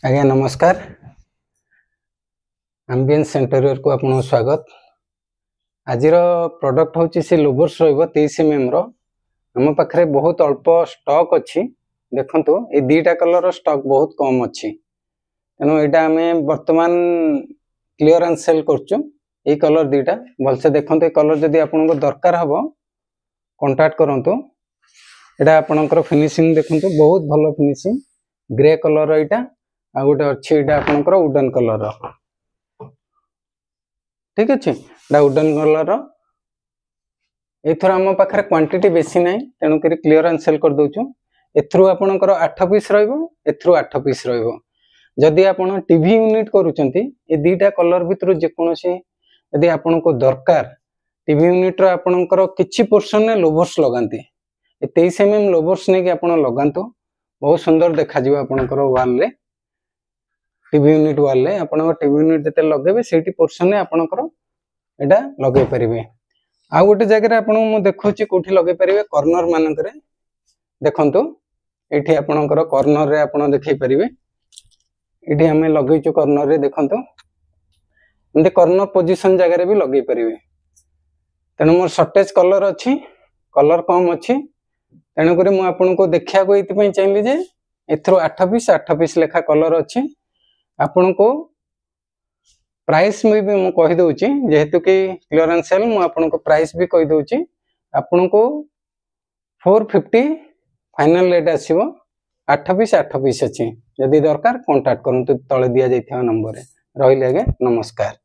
आज्ञा नमस्कार। Ambience interior को आपन स्वागत। आज प्रोडक्ट हूँ से लोबर्स रो 23 mm आम पाखे बहुत अल्प स्टॉक अच्छी। देखंतु ये दीटा कलर स्टॉक बहुत कम अच्छी, तेणु यहाँ आम बर्तमान क्लियरेंस सेल करचु। ये कलर दीटा भलसे देखते ये कलर जदि आपको दरकार हम कांटेक्ट करंतु। एटा आपनकर फिनिशिंग देखंतु बहुत भलो फिनिशिंग। ग्रे कलर यहाँ आ गोटे अच्छी यहाँ आपनकर वुडन कलर, ठीक अच्छे वुडन कलर। एथर आम पाखे क्वांटिटी बेसी ना, तेणुक क्लियरेंस सेल कर दउछु। एथरु आपनकर 8 पीस रहिबो, एथरु 8 पीस रहिबो। जदि आपन टीवी यूनिट करूचंती ए दीटा कलर भितर जेकोसी यदि आपनको दरकार टीवी यूनिट रो आपनकर किछि पोर्शन ने लोवर्स लगांती। ए 23 mm लोवर्स ने कि आपन लगांतो, बहुत सुंदर देखा जिवो आपनकर वाल रे। टीवी यूनिट वाल रे आपन टीवी यूनिट जते लगेबे सेठी पोर्शन ने आपनकर एटा लगे परिबे। आ गोटे जगह आपन मु देखौची कोठी लगे परिबे कॉर्नर मानकरे। देखंतु एठी आपनकर कॉर्नर रे आपन देखै परिबे। एठी हमें लगैछु कॉर्नर रे देखंतु, एंते कॉर्नर पोजीशन जगह रे भी लगे परिबे। तेनु मोर शॉर्टेज कलर अछि, कलर कम अछि, तेनु करे मु आपन को देखिया को एति पई चाहिली जे एथरो 8 पीस लेखा कलर अछि। आपन को प्राइस में भी मु कहि दउची, जेहेतु कि क्लियरेंस सेल मु आपन को प्राइस भी कहि दउची। आपन को 450 फाइनल रेट आसीबो। 8 पीस अछि। जदि दरकार कांटेक्ट करंतु तळे दिया जाइथिबा नंबर रे। रहिले आगे नमस्कार।